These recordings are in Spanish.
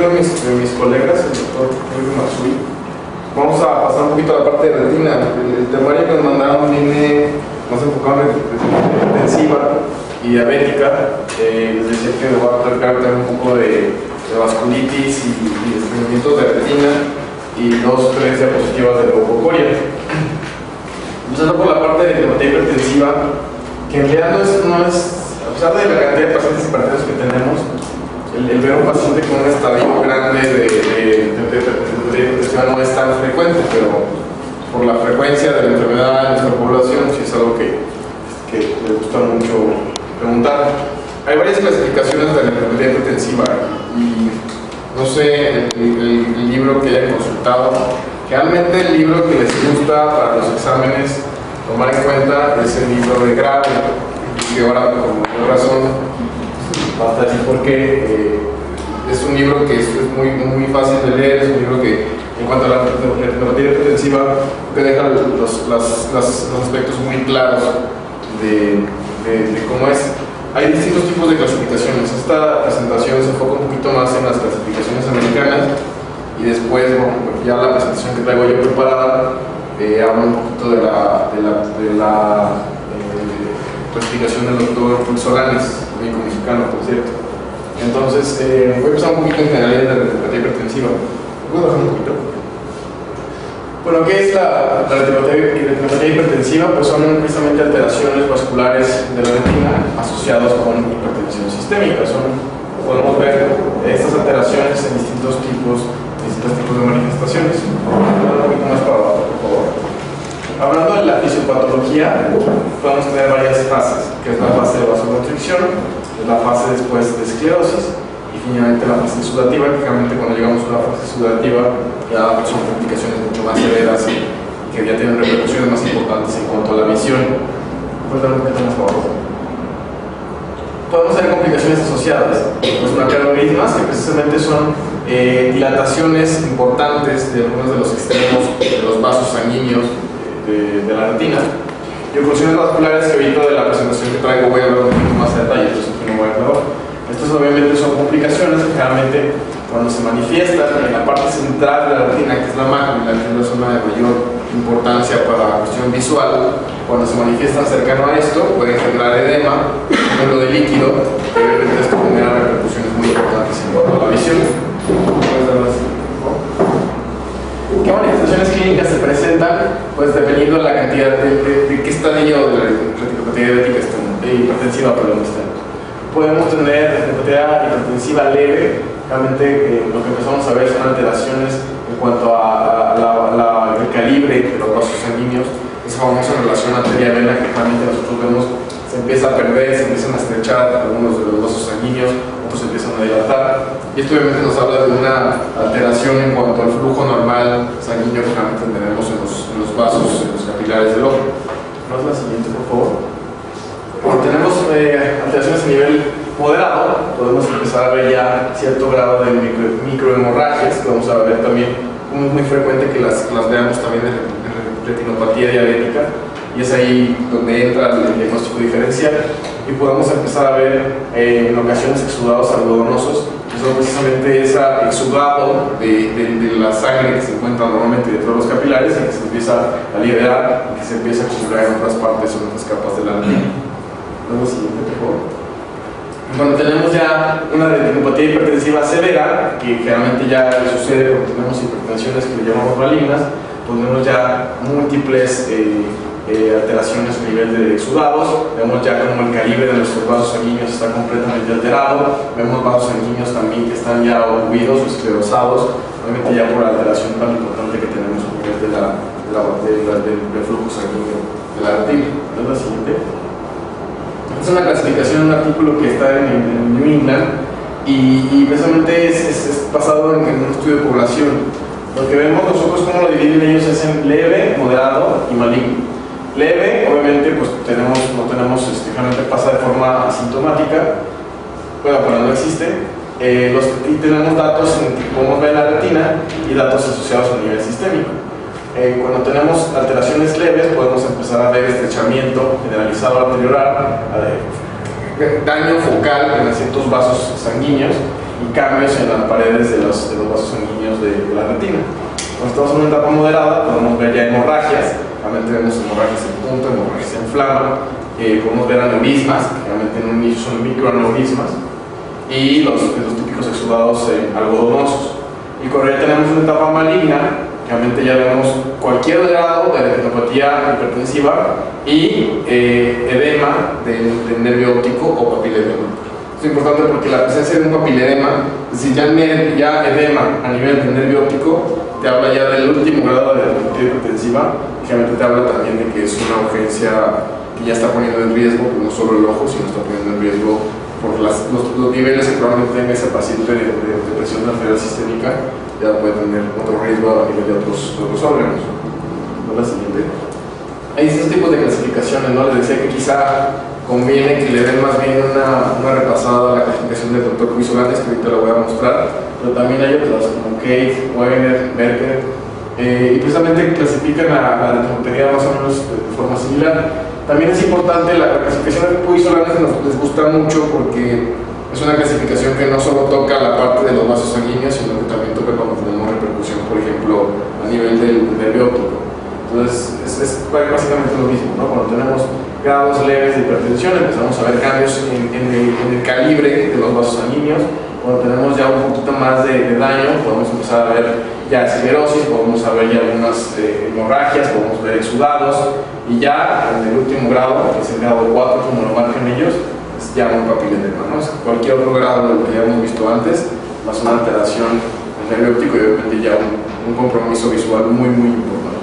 uno de mis colegas, el doctor Julio Matsui. Vamos a pasar un poquito a la parte de retina. El temario que nos mandaron viene más enfocado en retina intensiva y diabética. Les decía que me voy a platicar también un poco de vasculitis y desprendimientos de retina y 2 o 3 diapositivas de leucocoria. Empezando por la parte de retinopatía hipertensiva, que en realidad no es, a pesar de la cantidad de pacientes hipertensos que tenemos, el ver a un paciente con un estadio grande de hipertensiva no es tan frecuente, pero por la frecuencia de la enfermedad en nuestra población sí es algo que me gusta mucho preguntar. Hay varias clasificaciones de la enfermedad hipertensiva y no sé el libro que hayan consultado. Realmente el libro que les gusta para los exámenes tomar en cuenta es el libro de Grave, que ahora por mayor razón basta decir porque es un libro que es muy fácil de leer, es un libro que en cuanto a la retinopatía hipertensiva que deja los aspectos muy claros de cómo es. Hay distintos tipos de clasificaciones. Esta presentación se enfoca un poquito más en las clasificaciones americanas y después, bueno, ya la presentación que traigo yo preparada habla un poquito de la clasificación del doctor Solanes, médico mexicano, por cierto. Entonces, voy a empezar un poquito en general de la retinopatía hipertensiva. ¿Puedo bajar un poquito? Bueno, ¿qué es la retinopatía hipertensiva? Pues son precisamente alteraciones vasculares de la retina asociadas con hipertensión sistémica. Podemos ver estas alteraciones en distintos tipos de manifestaciones. Un poquito más para abajo, por favor. Hablando de la fisiopatología, podemos tener varias fases, que es la fase de vasoconstricción, la fase después de esclerosis y finalmente la fase sudativa, que realmente cuando llegamos a la fase sudativa ya son complicaciones mucho más severas y que ya tienen repercusiones más importantes en cuanto a la visión. Pues dar un poquito más por favor. Podemos tener complicaciones asociadas, los macrorritmas, que precisamente son dilataciones importantes de algunos de los extremos de los vasos sanguíneos de la retina, y oclusiones vasculares que ahorita de la presentación que traigo voy a hablar un poquito más a detalle, entonces no voy a hablar. Estas obviamente son complicaciones que generalmente cuando se manifiestan en la parte central de la retina, que es la mácula, que es la zona de mayor importancia para la cuestión visual, cuando se manifiestan cercano a esto pueden generar edema, número de líquido, y obviamente esto genera repercusiones muy importantes en cuanto a la visión. ¿Qué manifestaciones clínicas se presentan? Pues dependiendo de la cantidad de qué estadio de la retinopatía diabética hipertensiva estén. Podemos tener retinopatía hipertensiva leve, realmente lo que empezamos a ver son alteraciones en cuanto a el calibre de los vasos sanguíneos, esa famosa relación arteria-vena que realmente nosotros vemos se empieza a perder, se empiezan a estrechar algunos de los vasos sanguíneos, otros se empiezan a dilatar, y esto obviamente nos habla de una alteración en cuanto al flujo normal sanguíneo que realmente tenemos en los vasos, en los capilares del ojo. ¿No es la siguiente, por favor? Cuando tenemos alteraciones a nivel moderado, podemos empezar a ver ya cierto grado de microhemorragias, que vamos a ver también, muy frecuente que las veamos también de retinopatía diabética, y es ahí donde entra el diagnóstico diferencial, y podemos empezar a ver en ocasiones exudados algodonosos, que son precisamente ese exudado de la sangre que se encuentra normalmente dentro de los capilares y que se empieza a liberar y que se empieza a acumular en otras partes o en otras capas de la retina. Luego siguiente, por favor. Cuando tenemos ya una retinopatía hipertensiva severa, que generalmente ya sucede cuando tenemos hipertensiones que llamamos malignas, tenemos ya múltiples alteraciones a nivel de exudados, vemos ya como el calibre de nuestros vasos sanguíneos está completamente alterado, vemos vasos sanguíneos también que están ya obstruidos o esclerosados, obviamente ya por la alteración tan importante que tenemos a nivel del flujo sanguíneo de la retina. ¿No es la siguiente? Es una clasificación, un artículo que está en New England y precisamente es basado en un estudio de población. Lo que vemos nosotros cómo lo dividen ellos es en leve, moderado y maligno. Leve, obviamente, pues no tenemos, generalmente pasa de forma asintomática, bueno, cuando no existe, y tenemos datos en cómo ve la retina y datos asociados a nivel sistémico. Cuando tenemos alteraciones leves podemos empezar a ver estrechamiento generalizado arteriolar, daño focal en ciertos vasos sanguíneos y cambios en las paredes de los vasos sanguíneos de la retina. Cuando estamos en una etapa moderada, podemos ver ya hemorragias. Realmente vemos hemorragias en punto, hemorragias en flama, podemos ver aneurismas, que realmente en un inicio son microaneurismas, y los típicos exudados algodonosos. Y cuando ya tenemos una etapa maligna, realmente ya vemos cualquier grado de retinopatía hipertensiva y edema del nervio óptico o papiledema. Esto es importante porque la presencia de un papiledema, es decir, ya edema a nivel del nervio óptico, te habla ya del último grado de retinopatía hipertensiva, y realmente te habla también de que es una urgencia que ya está poniendo en riesgo no solo el ojo, sino está poniendo en riesgo por los niveles que probablemente tenga ese paciente de presión arterial sistémica, ya puede tener otro riesgo a nivel de otros órganos. ¿No? La siguiente. Hay distintos tipos de clasificaciones, ¿no? Les decía que quizá conviene que le den más bien una repasada a la clasificación del Dr. Puisolanes, que ahorita la voy a mostrar, pero también hay otras como Kate, Wegener, Merker, y precisamente clasifican a la retinopatía más o menos de forma similar. También es importante, la clasificación de Puisolanes les gusta mucho porque es una clasificación que no solo toca la parte de los vasos sanguíneos, sino que también toca cuando tenemos repercusión, por ejemplo, a nivel del nervio óptico. Entonces, es básicamente lo mismo, ¿no? Cuando tenemos grados leves de hipertensión, empezamos a ver cambios en el calibre de los vasos sanguíneos. Cuando tenemos ya un poquito más de daño, podemos empezar a ver ya esclerosis, podemos ver ya algunas hemorragias, podemos ver exudados, y ya en el último grado, que es el grado 4, como lo marcan ellos, es ya un papiledema, ¿no? Cualquier otro grado de lo que ya hemos visto antes, más una alteración del nervio óptico y obviamente ya un compromiso visual muy importante.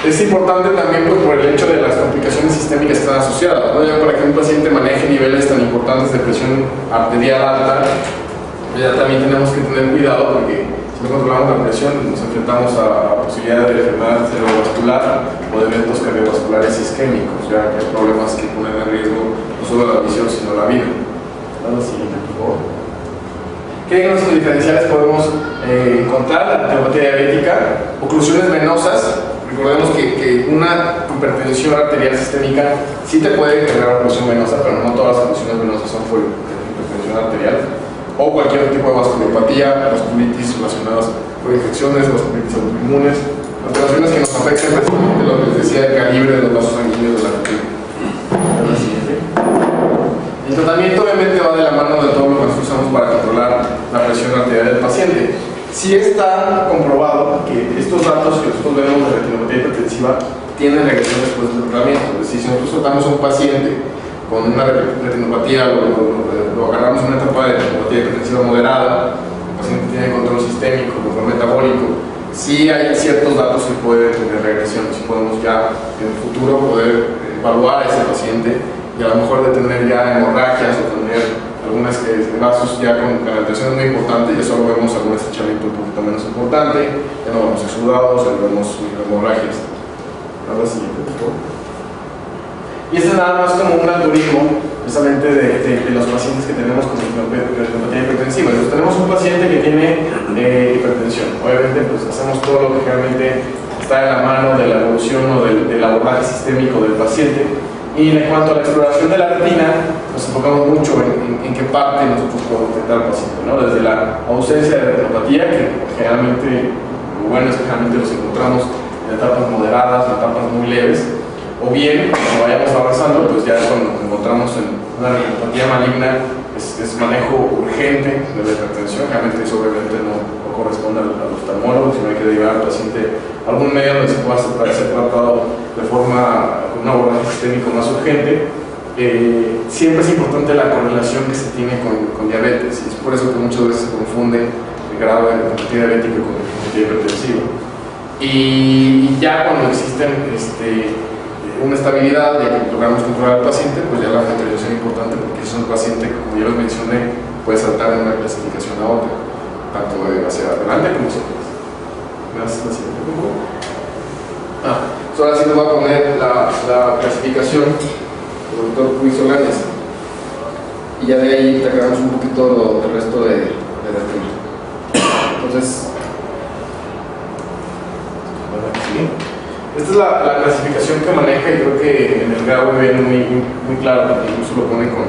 Es importante también pues, por el hecho de las complicaciones sistémicas que están asociadas, ¿no? Ya para que un paciente maneje niveles tan importantes de presión arterial alta, ya también tenemos que tener cuidado porque si no controlamos la presión nos enfrentamos a posibilidades de enfermedad cerebrovascular o de eventos cardiovasculares isquémicos, ya que hay problemas que ponen en riesgo no solo la visión sino la vida. Vamos siguiente, por favor. ¿Qué diagnósticos diferenciales podemos encontrar? La retinopatía diabética, oclusiones venosas. Recordemos que una hipertensión arterial sistémica sí te puede generar oclusión venosa, pero no todas las oclusiones venosas son por hipertensión arterial, o cualquier tipo de vasculopatía, vasculitis relacionadas con infecciones, vasculitis autoinmunes, alteraciones que nos afecten precisamente lo que les decía, el calibre de los vasos sanguíneos de la retina. El tratamiento obviamente va de la mano de todo lo que nosotros usamos para controlar la presión arterial del paciente. Sí está comprobado que estos datos que nosotros vemos de retinopatía hipertensiva tienen regresión después del tratamiento. Es decir, si nosotros tratamos a un paciente con una retinopatía, lo agarramos en una etapa de retinopatía hipertensiva moderada, el paciente tiene control sistémico, control metabólico, sí hay ciertos datos que pueden tener regresión, si podemos ya en el futuro poder evaluar a ese paciente y a lo mejor de tener ya hemorragias o tener algunas vasos ya con alteraciones muy importantes, ya solo vemos algún estrechamiento un poquito menos importante, ya no vemos exudados, ya no vemos hemorragias. Ahora siguiente, por favor. Y este es nada más como un algoritmo precisamente de los pacientes que tenemos con retinopatía hipertensiva. Entonces, tenemos un paciente que tiene hipertensión. Obviamente pues hacemos todo lo que realmente está en la mano de la evolución o del abordaje sistémico del paciente. Y en cuanto a la exploración de la retina, nos enfocamos mucho en qué parte nosotros podemos tratar al paciente, ¿no? Desde la ausencia de retinopatía, que generalmente, lo bueno es que generalmente los encontramos en etapas moderadas, en etapas muy leves, o bien, cuando vayamos avanzando, pues ya cuando nos encontramos en una retinopatía maligna, es manejo urgente de la hipertensión, realmente eso obviamente no corresponde al oftalmólogo, sino hay que derivar al paciente a algún medio donde se pueda ser tratado de forma con un abordaje sistémico más urgente. Siempre es importante la correlación que se tiene con diabetes, y es por eso que muchas veces se confunde el grado de retinopatía diabética con retinopatía hipertensiva. Y ya cuando existen una estabilidad y que logramos controlar al paciente, pues ya la monitorización es importante, porque si es un paciente, como ya les mencioné, puede saltar de una clasificación a otra, tanto hacia adelante como hacia atrás. Gracias, la siguiente punto. Ahora sí les voy a poner la clasificación del doctor Puisolanes, y ya de ahí te aclaramos un poquito el resto de retina. Entonces, esta es la clasificación que maneja, y creo que en el grado viene muy claro, porque incluso lo pone con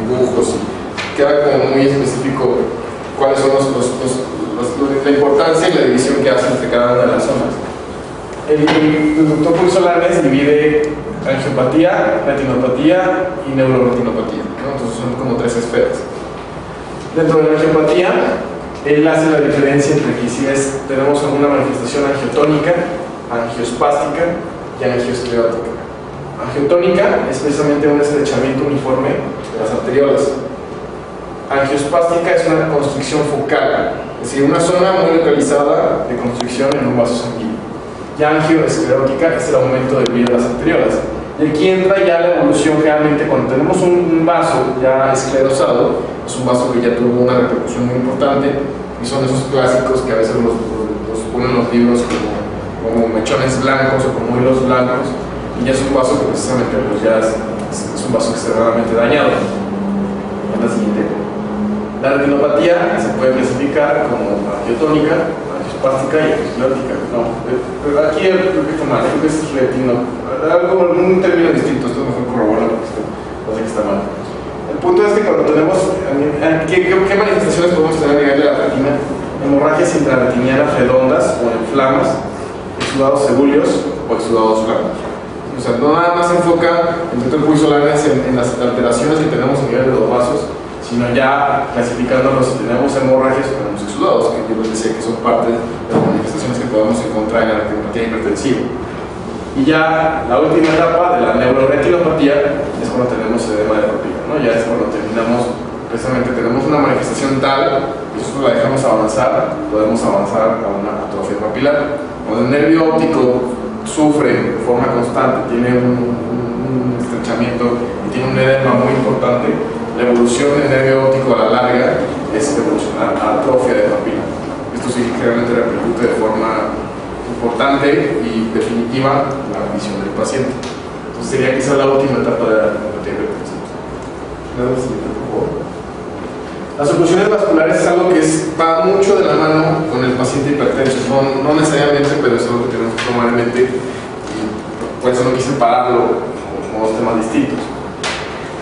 dibujos queda como muy específico cuáles son la importancia y la división que hace entre cada una de las zonas. El doctor Puig Solanes divide angiopatía, retinopatía y neuroretinopatía, ¿no? Entonces son como tres esferas. Dentro de la angiopatía, él hace la diferencia entre que si tenemos alguna manifestación angiotónica, angiospástica y angiosclerótica. Angiotónica es precisamente un estrechamiento uniforme de las arteriolas. Angiospástica es una constricción focal, es decir, una zona muy localizada de constricción en un vaso sanguíneo. Y angioesclerótica es el aumento del brillo de las arteriolas. Y aquí entra ya la evolución. Realmente cuando tenemos un vaso ya esclerosado, es un vaso que ya tuvo una repercusión muy importante, y son esos clásicos que a veces los ponen los libros como mechones blancos o como hilos blancos, y ya es un vaso que precisamente pues ya es un vaso extremadamente dañado. En la siguiente, la retinopatía se puede clasificar como angiotónica, angiospástica y angiosclerótica. No, aquí creo que está mal, creo que es un término distinto, esto mejor corroborarlo porque parece que está mal. El punto es que cuando tenemos, ¿qué manifestaciones podemos tener a nivel de la retina? Hemorragias intrarretinianas redondas o inflamas, exudados cerúleos o exudados blancos. O sea, no nada más se enfoca el doctor Puig Solanes en las alteraciones que tenemos a nivel de los vasos, sino ya clasificándolos si tenemos hemorragias o tenemos exudados, que yo les decía que son parte de las manifestaciones que podemos encontrar en la retinopatía hipertensiva. Y ya la última etapa de la neuroretinopatía es cuando tenemos edema de papila, ¿no? Ya es cuando terminamos, precisamente tenemos una manifestación tal, y nosotros la dejamos avanzar, podemos avanzar a una atrofia papilar. Cuando el nervio óptico sufre de forma constante, tiene un estrechamiento y tiene un edema muy importante, la evolución del nervio óptico a la larga es evolucionar a atrofia de papila. Esto sí que realmente repercute de forma importante y definitiva la visión del paciente. Entonces sería quizá la última etapa de la retinopatía hipertensiva. Las oclusiones vasculares es algo que va mucho de la mano con el paciente hipertenso, no necesariamente, pero es algo que tenemos que tomar en mente, y por eso no quise pararlo como dos temas distintos.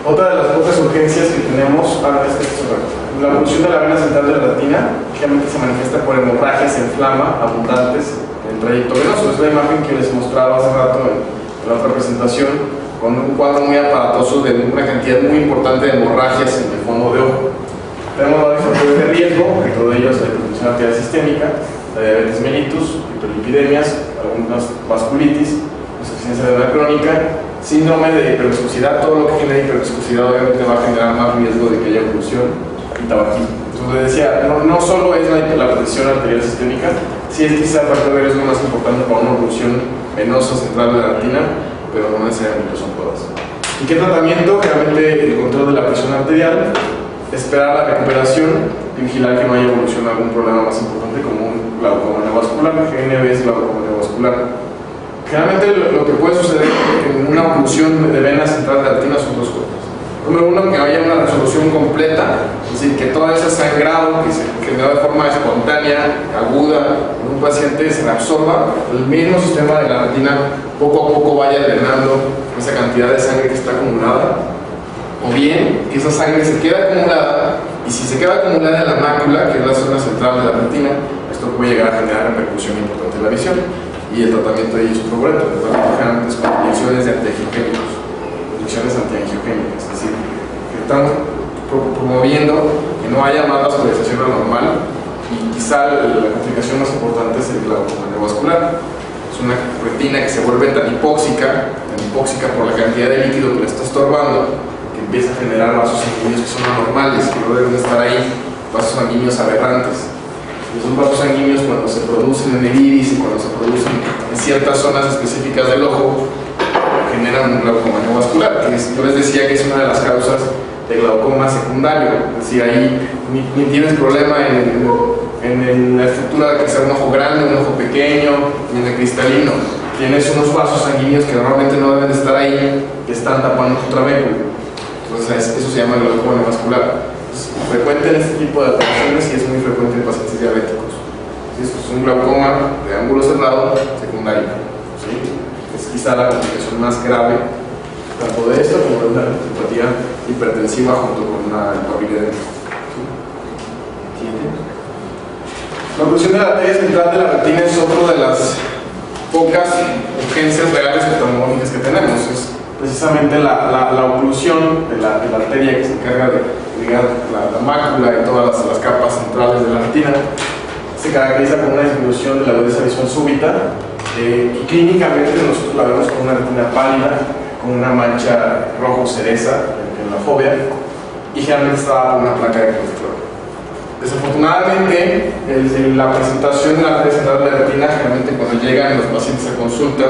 Otra de las pocas urgencias que tenemos la evolución de la vena central de la retina, generalmente se manifiesta por hemorragias en flama abundantes en el trayecto venoso. Es la imagen que les mostraba hace rato en la otra presentación, con un cuadro muy aparatoso de una cantidad muy importante de hemorragias en el fondo de ojo. Tenemos varios factores de riesgo, dentro de ellos la hipertensión arterial sistémica, la diabetes mellitus, hiperlipidemias, algunas vasculitis, insuficiencia renal crónica, síndrome de hiperviscosidad. Todo lo que genere hiperviscosidad obviamente va a generar más riesgo de que haya oclusión y tabaquismo. Entonces les decía, no solo es la presión arterial sistémica, sí es quizá el factor de riesgo más importante para una oclusión venosa central de la retina, pero no necesariamente son todas. ¿Y qué tratamiento? Realmente el control de la presión arterial, esperar la recuperación y vigilar que no haya evolución a algún problema más importante como un glaucoma neovascular. GNV es glaucoma neovascular. Generalmente lo que puede suceder en una oclusión de vena central de la retina son dos cosas. Número uno, que haya una resolución completa, es decir, que todo ese sangrado que se generó de forma espontánea, aguda, en un paciente se absorba, el mismo sistema de la retina poco a poco vaya drenando esa cantidad de sangre que está acumulada, o bien que esa sangre se quede acumulada, y si se queda acumulada en la mácula, que es la zona central de la retina, esto puede llegar a generar repercusión importante en la visión, y el tratamiento de ello es otro reto. El tratamiento generalmente es con inyecciones de antiangiogénicos, inyecciones antiangiogénicas, es decir, que están promoviendo que no haya más vascularización anormal, y quizá la complicación más importante es el glaucoma neovascular. Es una retina que se vuelve tan hipóxica por la cantidad de líquido que le está estorbando, que empieza a generar vasos sanguíneos que son anormales, que no deben estar ahí, vasos sanguíneos aberrantes. Esos vasos sanguíneos, cuando se producen en el iris y cuando se producen en ciertas zonas específicas del ojo, generan un glaucoma neovascular, que yo les decía que es una de las causas de glaucoma secundario. Es decir, ahí ni tienes problema en la estructura de que sea un ojo grande, un ojo pequeño, ni en el cristalino. Tienes unos vasos sanguíneos que normalmente no deben de estar ahí, que están tapando tu trabéculo. Entonces eso se llama glaucoma neovascular. Es frecuente en este tipo de alteraciones y es muy frecuente en pacientes diabéticos. ¿Sí? Es un glaucoma de ángulo cerrado secundario. ¿Sí? Es quizá la complicación más grave tanto de esto como de una retinopatía hipertensiva junto con una hipertensión. La oclusión de la arteria central de la retina es otra de las pocas urgencias reales oftalmológicas que tenemos. Es precisamente la oclusión de la arteria que se encarga de ligar la mácula y todas las capas centrales de la retina. Se caracteriza por una disminución de la agudeza visual súbita y clínicamente nosotros la vemos con una retina pálida, con una mancha rojo cereza en la fóvea y generalmente está una placa de colesterol. Desafortunadamente, la presentación de la arteria central de la retina, generalmente cuando llegan los pacientes a consulta,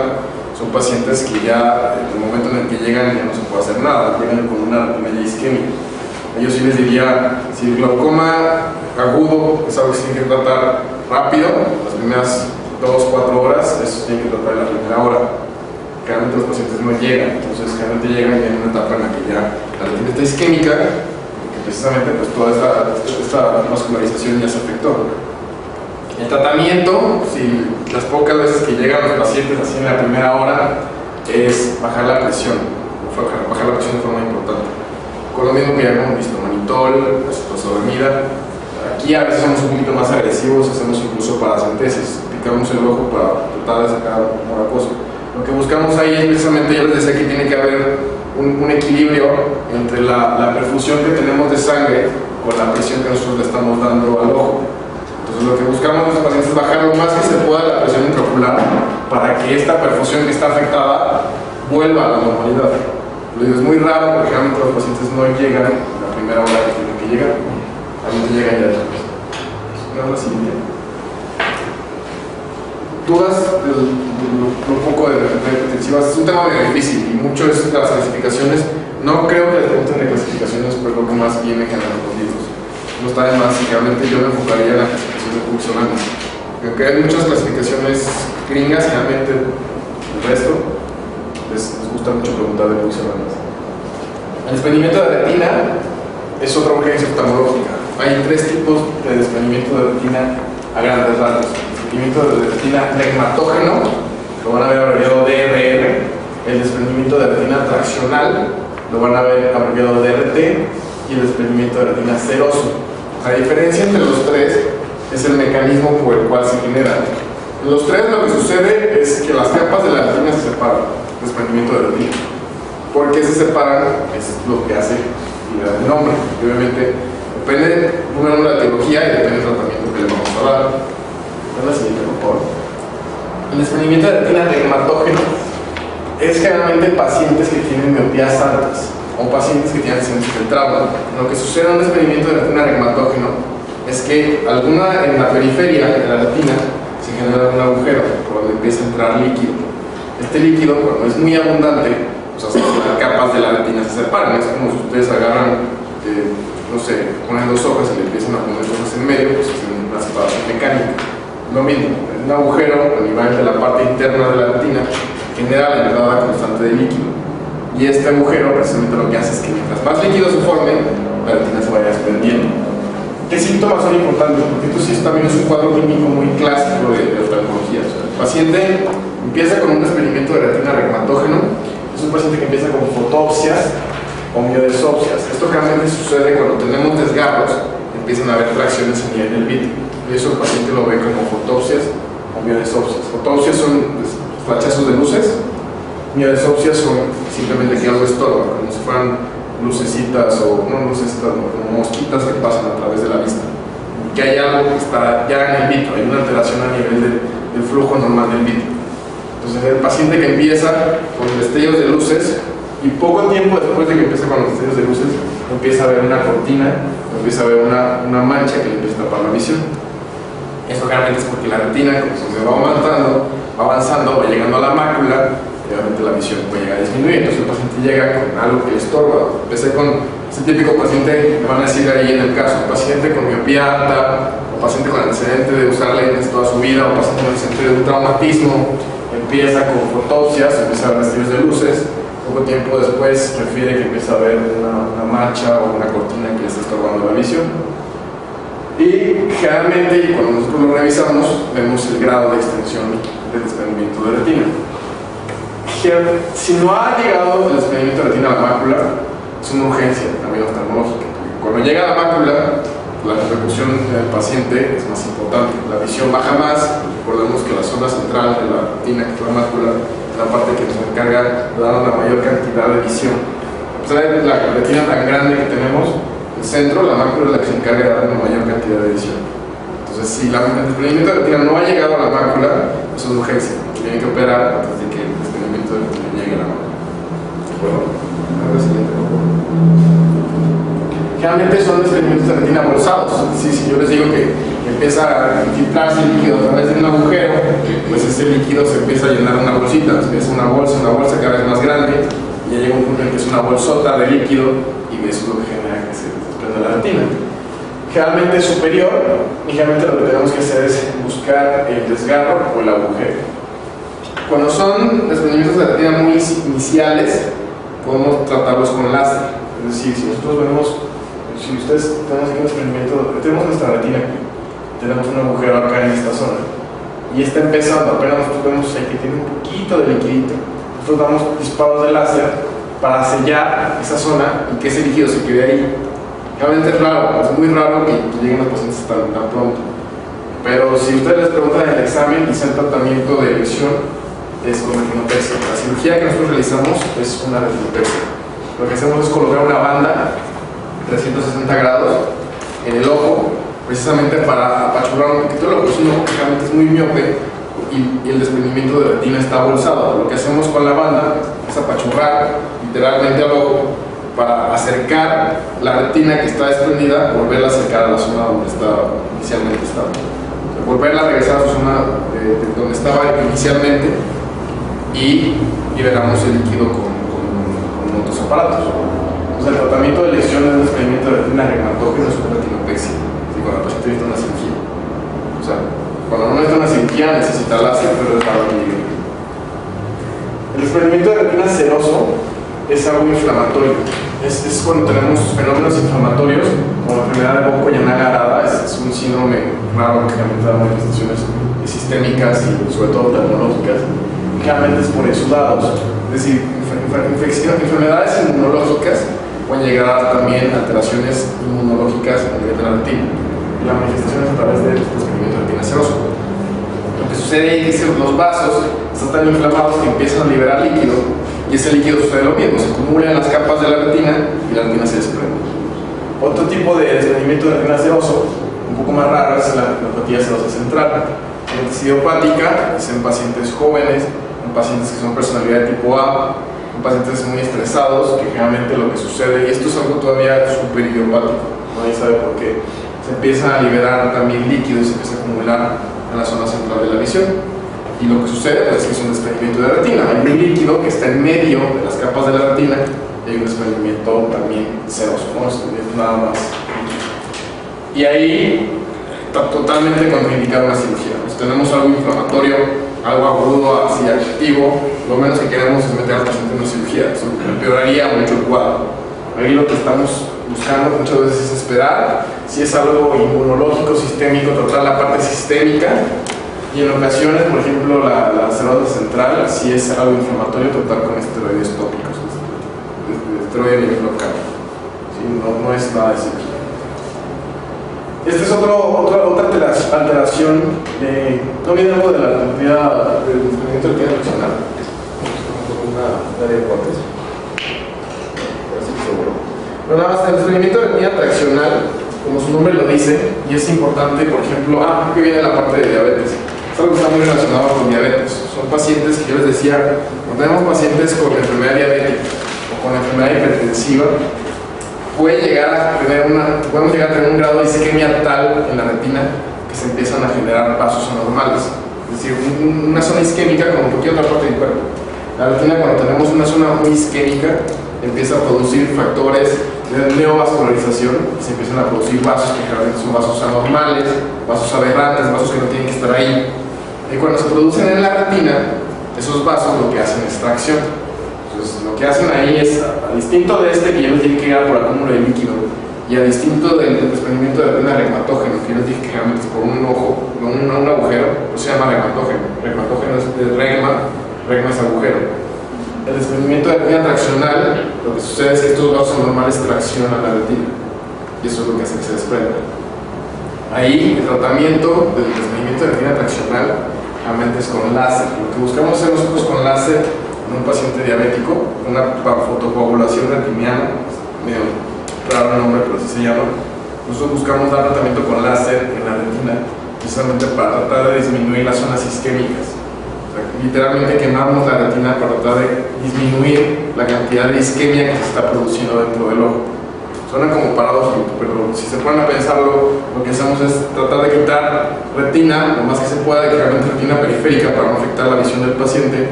son pacientes que ya, en el momento en el que llegan, ya no se puede hacer nada, llegan con una retina ya isquémica. Ellos sí les diría, si el glaucoma agudo es algo que se tiene que tratar rápido, las primeras 2-4 horas, eso se tiene que tratar en la primera hora. Generalmente los pacientes no llegan, entonces generalmente llegan en una etapa en la que ya la retina está isquémica, precisamente pues toda esta vascularización ya se afectó. El tratamiento, si las pocas veces que llegan los pacientes así en la primera hora, es bajar la presión de forma importante. Con lo mismo que ya hemos visto, manitol, acetozolamida. Aquí a veces somos un poquito más agresivos, hacemos incluso paracentesis, picamos el ojo para tratar de sacar moracoso. Lo que buscamos ahí es precisamente, yo les decía que tiene que haber un equilibrio entre la perfusión que tenemos de sangre con la presión que nosotros le estamos dando al ojo. Entonces lo que buscamos en los pacientes es bajar lo más que se pueda la presión intraocular para que esta perfusión que está afectada vuelva a la normalidad. Lo digo, es muy raro porque realmente los pacientes no llegan en la primera hora que tienen que llegar, realmente llegan ya después. La siguiente. Dudas de lo poco de hipertensivas, es un tema muy difícil y mucho es las clasificaciones. No creo que les pregunten de clasificaciones, pero lo que más viene generando los libros. No está de más, y realmente yo me enfocaría en la clasificación de Cook-Solanas. Aunque hay muchas clasificaciones gringas, generalmente el resto les gusta mucho preguntar de Cook-Solanas. El desprendimiento de retina es otra urgencia oftalmológica. Hay 3 tipos de desprendimiento de retina a grandes rasgos. Desprendimiento de retina regmatógeno, lo van a ver abreviado DRR. El desprendimiento de retina traccional, lo van a ver abreviado DRT. Y el desprendimiento de retina seroso. La diferencia entre los 3 es el mecanismo por el cual se genera. En los 3 lo que sucede es que las capas de la retina se separan, desprendimiento de retina. ¿Por qué se separan? Es lo que hace el nombre. Y obviamente depende de la etiología y depende del tratamiento que le vamos a dar. La siguiente, por favor. El desprendimiento de retina regmatógeno es generalmente pacientes que tienen miopías altas o pacientes que tienen senos infiltrados. Lo que sucede en un desprendimiento de retina regmatógeno es que en la periferia de la retina se genera un agujero por donde empieza a entrar líquido. Este líquido, cuando es muy abundante, pues hace que las capas de la retina se separen. Es como si ustedes agarran, no sé, ponen 2 hojas y le empiezan a poner hojas en medio, pues hacen una separación mecánica. Lo mismo, un agujero a nivel de la parte interna de la retina genera la entrada constante de líquido. Y este agujero precisamente lo que hace es que mientras más líquido se forme, la retina se vaya desprendiendo. ¿Qué síntomas son importantes? Porque esto sí también es un cuadro clínico muy clásico de oftalmología. O sea, el paciente empieza con un desprendimiento de retina regmatógeno, es un paciente que empieza con fotopsias o miodesopsias. Esto realmente sucede cuando tenemos desgarros, empiezan a haber tracciones a nivel del vítreo. Y eso el paciente lo ve como fotopsias o miodesopsias. Fotopsias son flachazos de luces, miodesopsias son simplemente que algo estorba, como si fueran lucecitas o no lucecitas, como mosquitas que pasan a través de la vista. Que hay algo que está ya en el vitro, hay una alteración a nivel del flujo normal del vitro. Entonces el paciente que empieza con destellos de luces y poco tiempo después de que empieza con los destellos de luces empieza a ver una cortina, empieza a ver una mancha que le empieza a tapar la visión. Esto realmente es porque la retina, como se va avanzando, va llegando a la mácula y obviamente la visión puede llegar a disminuir. Entonces el paciente llega con algo que le estorba. Empecé con ese típico paciente, me van a decir ahí en el caso, paciente con miopía alta, o paciente con antecedente de usar lentes toda su vida, o paciente con antecedente de un traumatismo, empieza con fotopsias, empieza a ver destellos de luces, poco tiempo después refiere que empieza a ver una mancha o una cortina que le está estorbando la visión. Y generalmente, cuando nosotros lo revisamos, vemos el grado de extensión del desprendimiento de retina. Si no ha llegado el desprendimiento de retina a la mácula, es una urgencia también oftalmológica. Cuando llega a la mácula, la repercusión del paciente es más importante. La visión baja más. Recordemos que la zona central de la retina, que es la mácula, es la parte que nos encarga de dar la mayor cantidad de visión. A pesar de la retina tan grande que tenemos, el centro, la mácula, es la que se encarga de dar una mayor cantidad de visión. Entonces, si el desprendimiento de retina no ha llegado a la mácula, es una urgencia. Tiene que operar antes de que el desprendimiento de retina llegue a la mácula. ¿De acuerdo? Ahora siguiente, por favor. Generalmente son desprendimientos de retina bolsados. Si yo les digo que empieza a infiltrarse el líquido a través de un agujero, pues ese líquido se empieza a llenar una bolsita. Es una bolsa cada vez más grande, y ya llega un punto en que es una bolsota de líquido, y eso es lo que genera que se desprenda la retina. Generalmente es superior, y generalmente lo que tenemos que hacer es buscar el desgarro o el agujero. Cuando son desprendimientos de retina muy iniciales, podemos tratarlos con láser. Es decir, si nosotros vemos, si ustedes tenemos aquí un desprendimiento, tenemos nuestra retina aquí, tenemos un agujero acá en esta zona, y está empezando, apenas nosotros vemos ahí que tiene un poquito de liquidito, nosotros damos disparos de láser para sellar esa zona y que ese líquido se quede ahí. Realmente es raro, es muy raro que lleguen los pacientes tan pronto. Pero si ustedes les preguntan en el examen, y el tratamiento de lesión es con retinopexia. La cirugía que nosotros realizamos es una retinopexia. Lo que hacemos es colocar una banda 360 grados en el ojo, precisamente para apachurrar un poquito el ojo. Es un ojo que realmente es muy miope y el desprendimiento de retina está bolsado. Lo que hacemos con la banda es apachurrar literalmente al ojo para acercar la retina que está desprendida, volverla a acercar a la zona donde inicialmente estaba. Volverla a regresar a su zona de donde estaba inicialmente, y liberamos el líquido con otros aparatos. Entonces, el tratamiento de lesiones de desprendimiento de retina regmatógeno es una retinopexia, cuando el paciente necesita una cirugía. O sea, cuando no necesita una cirugía, necesita láser, pero es para que el desprendimiento de retina seroso es algo inflamatorio. Es cuando tenemos fenómenos inflamatorios, como la enfermedad de Bocco-Yanaga-Arada. Es un síndrome raro que realmente da manifestaciones sistémicas y sobre todo oftalmológicas. Generalmente es por exudados. Es decir, enfermedades inmunológicas pueden llegar también a alteraciones inmunológicas a nivel de la retina. La manifestación es a través del desprendimiento de retina seroso. Lo que sucede es que los vasos están tan inflamados que empiezan a liberar líquido, y ese líquido sucede lo mismo, se acumula en las capas de la retina y la retina se desprende. Otro tipo de desprendimiento de retina seroso, un poco más raro, es la neuropatía serosa central. La idiopática es en pacientes jóvenes, en pacientes que son personalidad de tipo A, en pacientes muy estresados, que generalmente lo que sucede, y esto es algo todavía súper idiopático, nadie sabe por qué, se empieza a liberar también líquido y se empieza a acumular en la zona central de la visión. Y lo que sucede pues, es que es un desprendimiento de retina. Hay un líquido que está en medio de las capas de la retina, y hay un desprendimiento también seroso, ¿no? Es nada más. Y ahí está totalmente contraindicada una cirugía. Si tenemos algo inflamatorio, algo agudo, así activo, lo menos que queremos es meter al paciente en una cirugía. Eso empeoraría mucho el cuadro. Ahí lo que estamos buscando muchas veces es esperar. Si es algo inmunológico, sistémico, tratar la parte sistémica. Y en ocasiones, por ejemplo, la serosa central, si es algo inflamatorio, tratar con esteroides tópicos, esteroide a nivel local. ¿Sí? No es nada de cirugía. Esta es otra alteración de. ¿No viene algo de la cantidad del desprendimiento de retina traccional? Una área de cortes. Pero nada más, el desprendimiento de retina traccional, como su nombre lo dice, y es importante, por ejemplo, creo que viene la parte de diabetes. Es algo que está muy relacionado con diabetes. Son pacientes que yo les decía, cuando tenemos pacientes con enfermedad diabética o con enfermedad hipertensiva, podemos llegar a tener un grado de isquemia tal en la retina que se empiezan a generar vasos anormales. Es decir, una zona isquémica como cualquier otra parte del cuerpo. La retina, cuando tenemos una zona muy isquémica, empieza a producir factores de neovascularización, y se empiezan a producir vasos que generalmente son vasos anormales, vasos aberrantes, vasos que no tienen que estar ahí. Y cuando se producen en la retina, esos vasos lo que hacen es tracción. Entonces, lo que hacen ahí es, a distinto de este que yo les dije que era por acúmulo de líquido, y a distinto del desprendimiento de retina regmatógeno, que yo les dije que generalmente es por un ojo, no un agujero, no se llama regmatógeno. Regmatógeno es de regma es agujero. el desprendimiento de retina traccional, lo que sucede es que estos vasos normales traccionan la retina y eso es lo que hace que se desprenda. Ahí el tratamiento del desprendimiento de retina traccional realmente es con láser. Lo que buscamos hacer nosotros con láser en un paciente diabético, una fotocoagulación retiniana, medio raro el nombre, pero así se llama. Nosotros buscamos dar tratamiento con láser en la retina precisamente para tratar de disminuir las zonas isquémicas. O sea, literalmente quemamos la retina para tratar de disminuir la cantidad de isquemia que se está produciendo dentro del ojo. Suena como paradójico, pero si se ponen a pensarlo, lo que hacemos es tratar de quitar retina, lo más que se pueda, realmente retina periférica para no afectar la visión del paciente,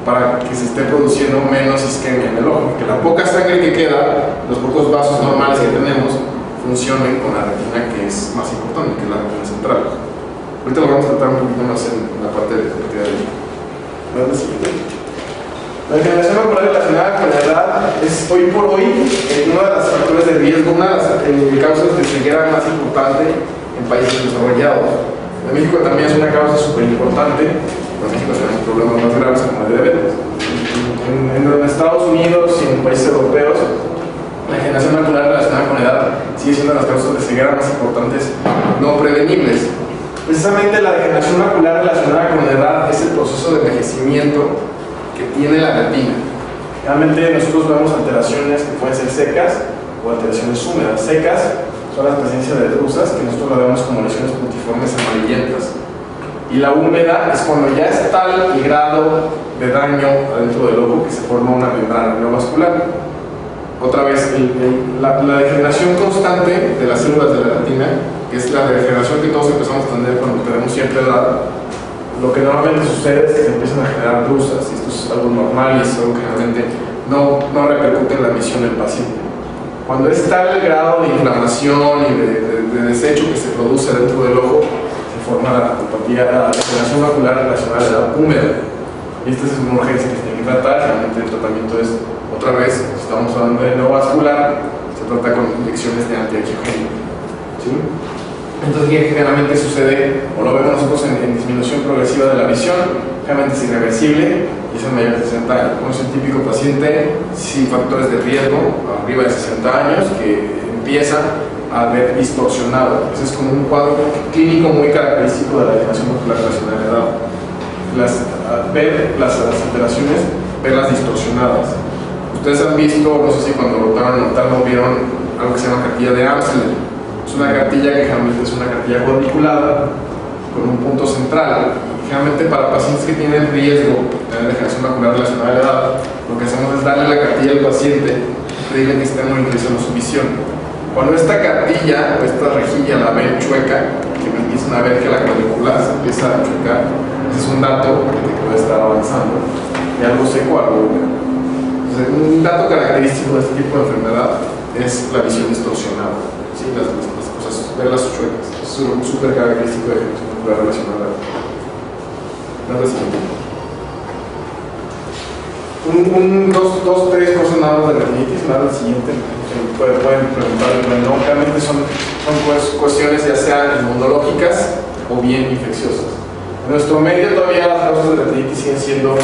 para que se esté produciendo menos isquemia en el ojo, que la poca sangre que queda, los pocos vasos normales que tenemos, funcionen con la retina que es más importante, que es la retina central. Ahorita lo vamos a tratar un poquito más en la parte de la siguiente. La degeneración ocular relacionada con la edad es hoy por hoy uno de los factores de riesgo, una de las causas de ceguera más importante en países desarrollados. En México también es una causa súper importante, pero en México tenemos problemas más graves como el de diabetes. En Estados Unidos y en países europeos, la degeneración macular relacionada con la edad sigue siendo las causas de ceguera más importantes no prevenibles. Precisamente la degeneración macular relacionada con la edad es el proceso de envejecimiento que tiene la retina. Realmente nosotros vemos alteraciones que pueden ser secas o alteraciones húmedas. Secas son las presencias de drusas, que nosotros lo vemos como lesiones puntiformes amarillentas. Y la húmeda es cuando ya es tal el grado de daño adentro del ojo que se forma una membrana neovascular. Otra vez, la degeneración constante de las células de la retina, que es la degeneración que todos empezamos a tener cuando tenemos cierta edad, lo que normalmente sucede es que se empiezan a generar drusas, y esto es algo normal y es algo que realmente no repercute en la visión del paciente. Cuando es tal el grado de inflamación y de desecho que se produce dentro del ojo, se forma la degeneración macular relacionada a la edad húmeda. Y esta es una urgencia que se tiene que tratar. Realmente el tratamiento es, otra vez, estamos hablando de neovascular, se trata con inyecciones de antiangiogénico. ¿Sí? Entonces, ¿qué generalmente sucede, o lo vemos nosotros en disminución progresiva de la visión? Generalmente es irreversible y es en mayor de 60 años. Como es el típico paciente sin factores de riesgo, arriba de 60 años, que empieza a ver distorsionado. Ese es como un cuadro clínico muy característico de la degeneración macular relacionada a la edad. Ver las alteraciones, verlas distorsionadas. Ustedes han visto, no sé si cuando rotaron el octavo vieron algo que se llama cartilla de Amsler. Es una cartilla que generalmente es una cartilla cuadriculada con un punto central. Generalmente para pacientes que tienen riesgo de degeneración macular relacionada a la edad, lo que hacemos es darle la cartilla al paciente y pedirle que esté monitorizando su visión. Cuando esta cartilla o esta rejilla la ven chueca, que me empiezan a ver que la cuadrícula se empieza a chuecar, ese es un dato de que puede estar avanzando de algo seco a algo húmedo. Entonces, un dato característico de este tipo de enfermedad es la visión distorsionada. ¿Sí? Las cosas, verlas chuecas. Es súper característico de la relacionada. Dos, tres cosas nada más de retinitis, nada del siguiente. Pueden preguntar, no, realmente son cuestiones ya sean inmunológicas o bien infecciosas. En nuestro medio todavía las causas de retinitis siguen siendo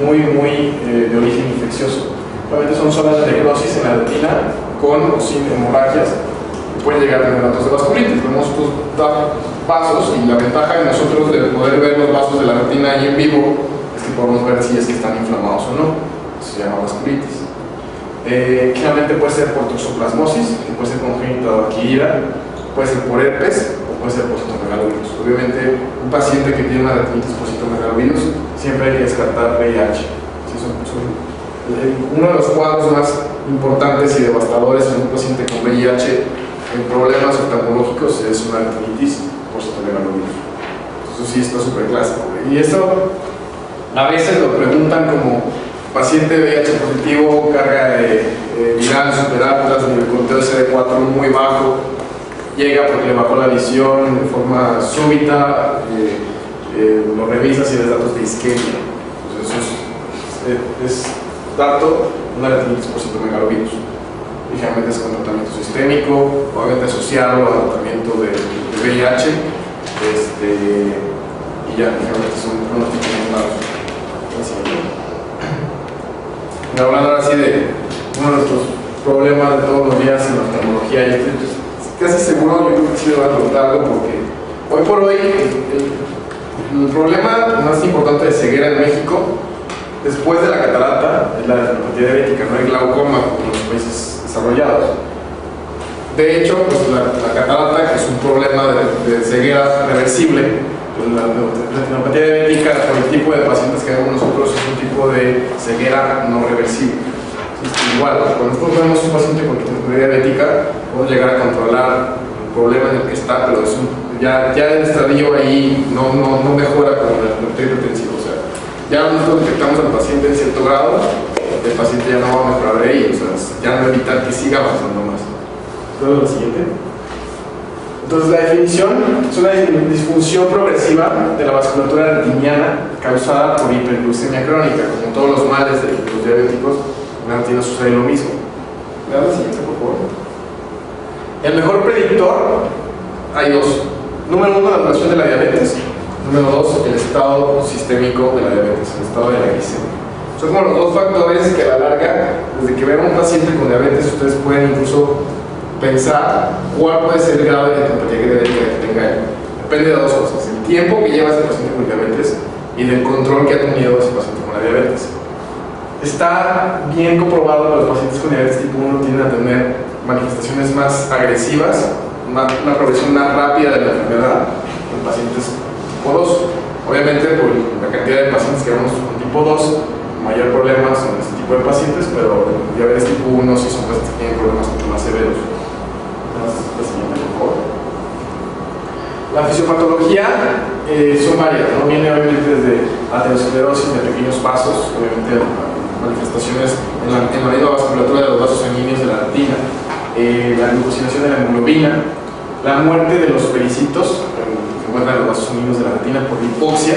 muy de origen infeccioso. Realmente son zonas de necrosis en la retina con o sin hemorragias. Pueden llegar a tener datos de vasculitis. Vemos estos vasos y la ventaja de nosotros de poder ver los vasos de la retina ahí en vivo es que podemos ver si es que están inflamados o no. Eso se llama vasculitis. Generalmente puede ser por toxoplasmosis, que puede ser congénita o adquirida, puede ser por herpes o puede ser por citomegalovirus. Obviamente, un paciente que tiene una retinitis por citomegalovirus siempre hay que descartar VIH. Sí, uno de los cuadros más importantes y devastadores en un paciente con VIH en problemas oftalmológicos es una retinitis por citomegalovirus. Eso sí está súper clásico. Y esto a veces lo preguntan como paciente VIH positivo, carga viral super alta, el conteo CD4 muy bajo, llega porque le bajó la visión de forma súbita, lo revisas y ves datos de isquemia. Entonces eso es dato de una retinitis por citomegalovirus. Y generalmente es con tratamiento sistémico, obviamente asociado al tratamiento de VIH, y ya, generalmente son pronósticos muy malos. hablando ahora sí de uno de nuestros problemas de todos los días en la oftalmología, y estoy casi seguro, yo creo que sí le voy a preguntar algo, porque hoy por hoy el problema más importante de ceguera en México, después de la catarata, es la retinopatía diabética, no hay glaucoma en los países desarrollados. De hecho, pues la catarata, que es un problema de ceguera reversible, pues la retinopatía diabética, por el tipo de pacientes que vemos nosotros, es un tipo de ceguera no reversible. Igual, cuando nosotros vemos un paciente con retinopatía diabética, podemos llegar a controlar el problema en el que está, pero ya el estadio ahí no mejora con el criterio hipertensivo. O sea, ya nosotros detectamos al paciente en cierto grado, el paciente ya no va a mejorar de ahí, o sea, ya no evitar que siga avanzando más. Luego lo siguiente. Entonces, la definición es una disfunción progresiva de la vasculatura retiniana causada por hiperglucemia crónica. Como todos los males de los diabéticos, en la retina sucede lo mismo. Vean la siguiente, por favor. El mejor predictor, hay dos. Número uno, la duración de la diabetes. Número dos, el estado sistémico de la diabetes, el estado de la glicemia. Son como los dos factores que a la larga, desde que vean a un paciente con diabetes, ustedes pueden incluso pensar cuál puede ser el grado de retinopatía diabética que tenga él. Depende de dos cosas: el tiempo que lleva ese paciente con diabetes y del control que ha tenido ese paciente con la diabetes. Está bien comprobado que los pacientes con diabetes tipo 1 tienden a tener manifestaciones más agresivas, una progresión más rápida de la enfermedad en pacientes tipo 2. Obviamente, por la cantidad de pacientes que vemos con tipo 2, mayor problema son este tipo de pacientes, pero diabetes tipo 1 sí son pacientes que tienen problemas mucho más severos. La siguiente, por favor. La fisiopatología son varias, ¿no? Viene obviamente desde aterosclerosis de pequeños vasos, obviamente manifestaciones en la misma vasculatura de los vasos sanguíneos de la retina, la glucosilación de la hemoglobina, la muerte de los pericitos que se encuentran en los vasos sanguíneos de la retina por hipoxia.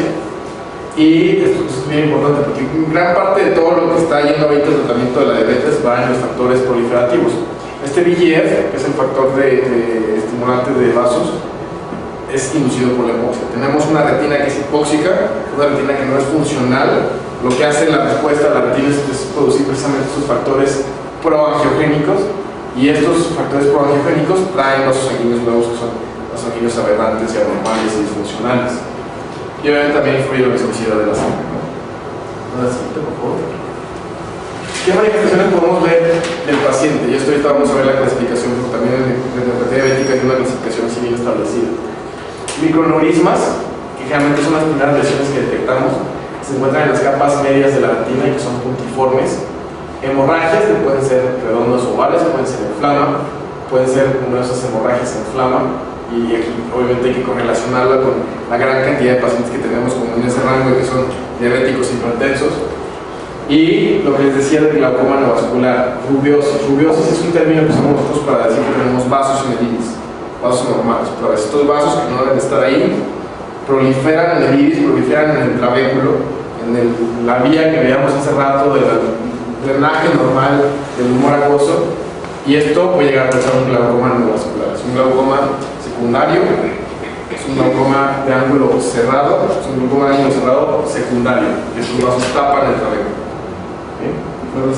Y esto es bien importante porque gran parte de todo lo que está yendo ahorita el tratamiento de la diabetes va en los factores proliferativos. Este VEGF, que es el factor de estimulante de vasos, es inducido por la hipoxia. Tenemos una retina que es hipóxica, una retina que no es funcional. Lo que hace la respuesta a la retina es producir precisamente estos factores proangiogénicos, y estos factores proangiogénicos traen vasos sanguíneos nuevos, que son vasos sanguíneos aberrantes y anormales y disfuncionales. Y obviamente también influye la viscosidad de la sangre, ¿no? La siguiente, por favor. ¿Qué manifestaciones podemos ver del paciente? Y esto ahorita vamos a ver la clasificación, porque también en retinopatía diabética hay una clasificación así bien establecida. Microneurismas, que generalmente son las primeras lesiones que detectamos, se encuentran en las capas medias de la retina y que son puntiformes. Hemorragias, que pueden ser redondas o ovales, pueden ser en flama, pueden ser numerosas hemorragias en flama, y aquí obviamente hay que correlacionarla con la gran cantidad de pacientes que tenemos como en ese rango, que son diabéticos hipertensos. Y lo que les decía del glaucoma neovascular, rubiosis. Rubiosis es un término que usamos nosotros para decir que tenemos vasos en el iris, vasos normales, pero estos vasos que no deben estar ahí proliferan en el iris, proliferan en el trabéculo, en la vía que veíamos hace rato del drenaje normal del humor acuoso, y esto puede llegar a ser un glaucoma neovascular. Es un glaucoma secundario, es un glaucoma de ángulo cerrado, es un glaucoma de ángulo cerrado secundario, que estos vasos tapan el trabéculo. Luego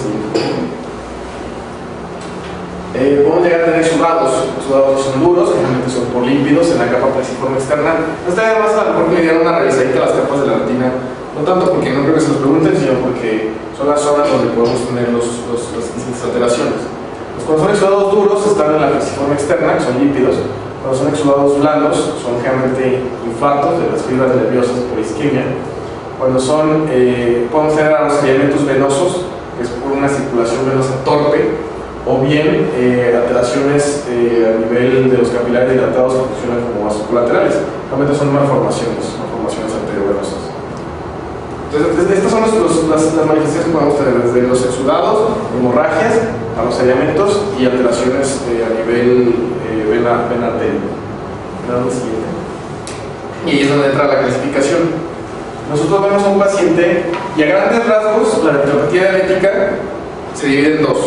podemos llegar a tener exudados. Los exudados son duros, generalmente son polímpidos en la capa plexiforme externa. No está de más a lo mejor que le dieran una revisadita a las capas de la retina, no tanto porque no creo que se los pregunten, sino porque son las zonas donde podemos tener las distintas alteraciones. Cuando son exudados duros están en la plexiforme externa, que son lípidos. Cuando son exudados blandos son generalmente infartos de las fibras nerviosas por isquemia. Cuando son, podemos tener arrosamientos venosos, que es por una circulación venosa torpe, o bien alteraciones a nivel de los capilares dilatados que funcionan como vasos colaterales. Realmente son malformaciones arteriovenosas. Entonces, estas son las manifestaciones que podemos tener, desde los exudados, hemorragias, arrosamientos y alteraciones a nivel vena-arteria. Y ahí es donde entra la clasificación. Nosotros vemos a un paciente y a grandes rasgos la retinopatía diabética se divide en dos: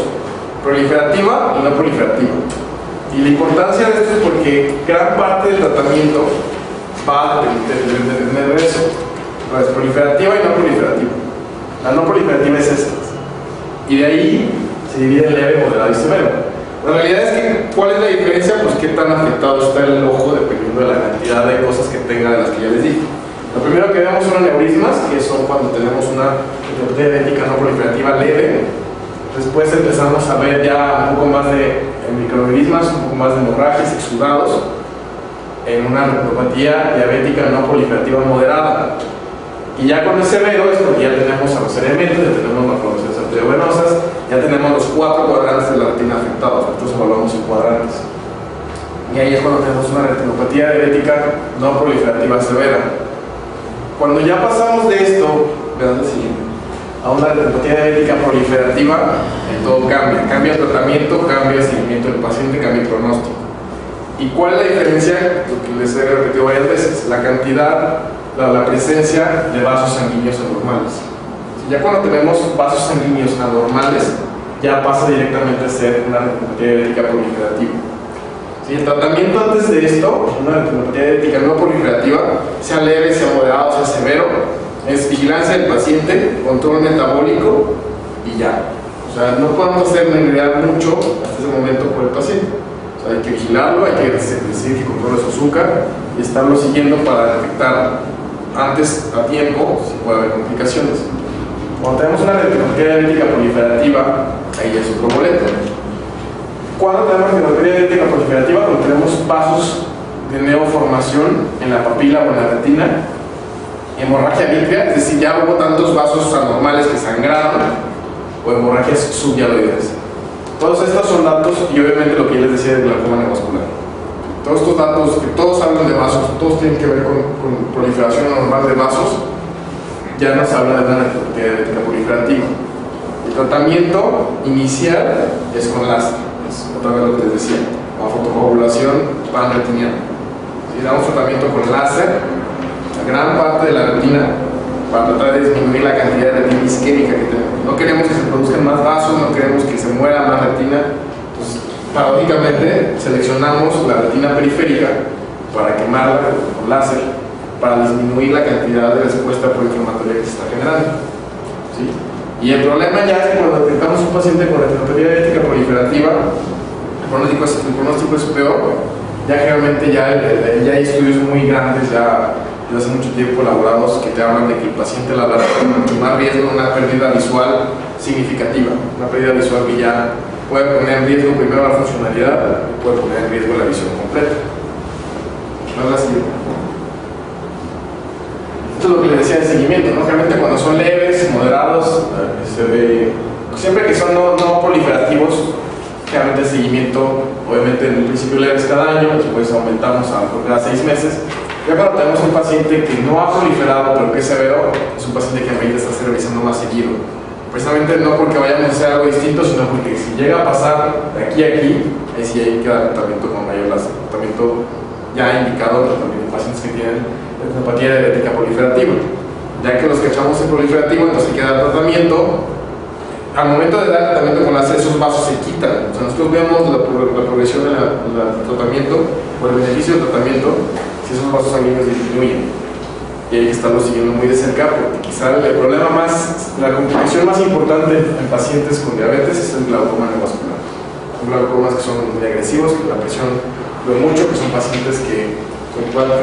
proliferativa y no proliferativa. Y la importancia de esto es porque gran parte del tratamiento va a depender de eso. Entonces, proliferativa y no proliferativa. La no proliferativa es esta. Y de ahí se divide en leve, moderado y severo. La realidad es que, ¿cuál es la diferencia? Pues qué tan afectado está el ojo dependiendo de la cantidad de cosas que tenga de las que ya les dije. Lo primero que vemos son aneurismas, que son cuando tenemos una retinopatía diabética no proliferativa leve. Después empezamos a ver ya un poco más de microaneurismas, un poco más de hemorragias, exudados, en una retinopatía diabética no proliferativa moderada. Y ya cuando es severo es porque ya tenemos arroceriamiento, ya tenemos malformaciones arteriovenosas, ya tenemos los 4 cuadrantes de la retina afectados, nosotros evaluamos en cuadrantes. Y ahí es cuando tenemos una retinopatía diabética no proliferativa severa. Cuando ya pasamos de esto, vean el siguiente, a una retinopatía diabética proliferativa, todo cambia. Cambia el tratamiento, cambia el seguimiento del paciente, cambia el pronóstico. ¿Y cuál es la diferencia? Lo que les he repetido varias veces, la cantidad, la presencia de vasos sanguíneos anormales. Ya cuando tenemos vasos sanguíneos anormales, ya pasa directamente a ser una retinopatía diabética proliferativa. Si el tratamiento antes de esto, una retinopatía diabética no proliferativa, sea leve, sea moderado, sea severo, es vigilancia del paciente, control metabólico y ya. O sea, no podemos hacer en realidad mucho hasta ese momento por el paciente. O sea, hay que vigilarlo, hay que decir que controle su azúcar y estarlo siguiendo para detectar antes a tiempo si puede haber complicaciones. Cuando tenemos una retinopatía diabética proliferativa, ahí es otro boleto. Cuando tenemos retinopatía diabética proliferativa, cuando tenemos vasos de neoformación en la papila o en la retina, hemorragia vítrea, es decir, ya hubo tantos vasos anormales que sangraron, o hemorragias subyaloides. Todos estos son datos, y obviamente lo que yo les decía del glaucoma neovascular. Todos estos datos, que todos hablan de vasos, todos tienen que ver con proliferación anormal de vasos, ya nos habla de una retinopatía diabética proliferativa. El tratamiento inicial es con láser, es otra vez lo que les decía, la fotocoagulación panretiniana. Si damos tratamiento con láser, la gran parte de la retina, para tratar de disminuir la cantidad de retina isquémica que tenemos. No queremos que se produzcan más vasos, no queremos que se muera más retina. Entonces, paradójicamente, seleccionamos la retina periférica para quemarla con láser, para disminuir la cantidad de respuesta proinflamatoria que se está generando. ¿Sí? Y el problema ya es que cuando detectamos un paciente con retinopatía diabética proliferativa, el pronóstico es peor. Ya generalmente ya hay estudios muy grandes, ya desde hace mucho tiempo elaborados, que te hablan de que el paciente la verdad tiene mucho más riesgo de una pérdida visual significativa, una pérdida visual que ya puede poner en riesgo primero la funcionalidad y puede poner en riesgo la visión completa. Ahora sí. Esto es lo que les decía de seguimiento, ¿no? Realmente cuando son leves, moderados, siempre que son no proliferativos, realmente el seguimiento, obviamente en el principio leves cada año, después aumentamos a cada 6 meses. Ya cuando tenemos un paciente que no ha proliferado pero que es severo, es un paciente que amerita estarse revisando más seguido. Precisamente no porque vayamos a hacer algo distinto, sino porque si llega a pasar de aquí a aquí, ahí sí hay que dar tratamiento con mayor láser, tratamiento ya indicado tratamiento en pacientes que tienen retinopatía diabética proliferativa. Ya que los que echamos en proliferativo, entonces hay que dar tratamiento. Al momento de dar tratamiento con láser, esos vasos se quitan. O sea, nosotros vemos la progresión del tratamiento o el beneficio del tratamiento si esos vasos sanguíneos disminuyen. Y hay que estarlo siguiendo muy de cerca, porque quizá el problema más, la complicación más importante en pacientes con diabetes es el glaucoma neovascular. Son glaucomas que son muy agresivos, que la presión lo mucho, que son pacientes que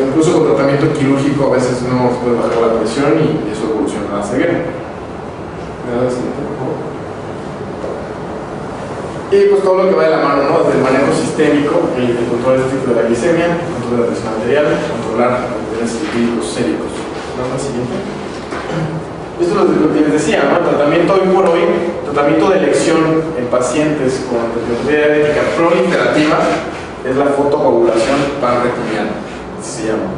incluso con tratamiento quirúrgico a veces no se puede bajar la presión y eso evoluciona a la ceguera. Y pues todo lo que va de la mano, ¿no? Desde el manejo sistémico, el control estricto de la glicemia, el control de la presión arterial, controlar los lipídicos séricos. ¿Vamos al siguiente? Esto es lo que les decía, ¿no? El tratamiento hoy por hoy, tratamiento de elección en pacientes con retinopatía diabética proliferativa es la fotocoagulación panretiniana, así se llama.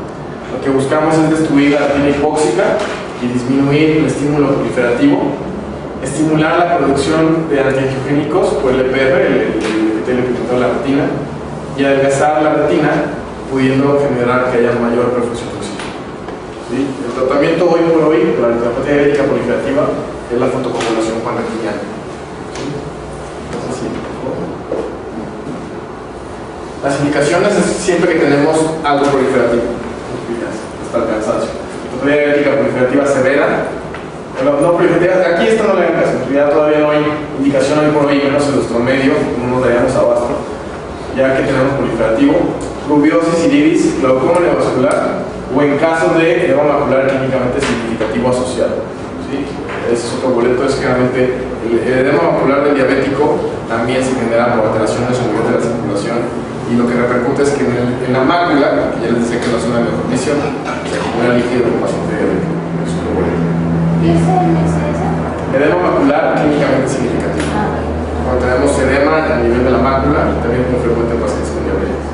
Lo que buscamos es destruir la retina hipóxica y disminuir el estímulo proliferativo, estimular la producción de antiangiogénicos por el EPR, el epitelio que controla la retina, y adelgazar la retina, pudiendo generar que haya mayor perfusión tóxica. ¿Sí? El tratamiento hoy por hoy de la retinopatía diabética proliferativa es la fotocoagulación panretiniana. ¿Sí? Entonces, sí. Las indicaciones es siempre que tenemos algo proliferativo, hasta el cansancio. Retinopatía diabética proliferativa severa, No, pero aquí esto no le hagan caso. Ya todavía no hay indicación hoy por hoy, menos en nuestro medio, no nos daríamos abasto, ya que tenemos proliferativo, rubiosis, iritis, glaucoma neovascular, o en caso de edema macular clínicamente significativo asociado. ¿Sí? Ese es otro boleto, es generalmente el edema macular del diabético también se genera por alteraciones en el nivel de la circulación, y lo que repercute es que en la mácula, que ya les decía que no es una mejor visión, se acumula líquido en el paciente diabético. Es otro boleto. ¿Y ese es eso? Edema macular clínicamente significativo. Cuando tenemos edema a nivel de la mácula, también es muy frecuente en pacientes con diabetes.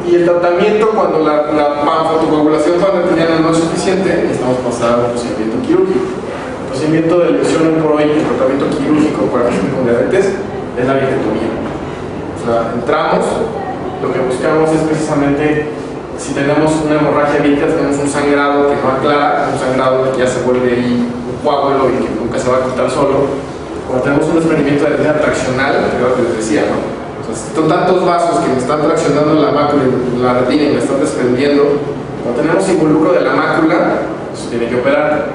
Y el tratamiento, cuando la fotocoagulación panretiniana no es suficiente, necesitamos pasar al procedimiento quirúrgico. El procedimiento de elección hoy por hoy, el tratamiento quirúrgico para pacientes con diabetes, es la vitrectomía. O sea, entramos, lo que buscamos es precisamente, si tenemos una hemorragia vítrica, tenemos un sangrado que no aclara, un sangrado que ya se vuelve ahí un coágulo y que nunca se va a quitar solo. Cuando tenemos un desprendimiento de retina traccional, que es lo que les decía, ¿no? O sea, son tantos vasos que me están traccionando la mácula y la retina y me están desprendiendo. Cuando tenemos involucro de la mácula, eso tiene que operar.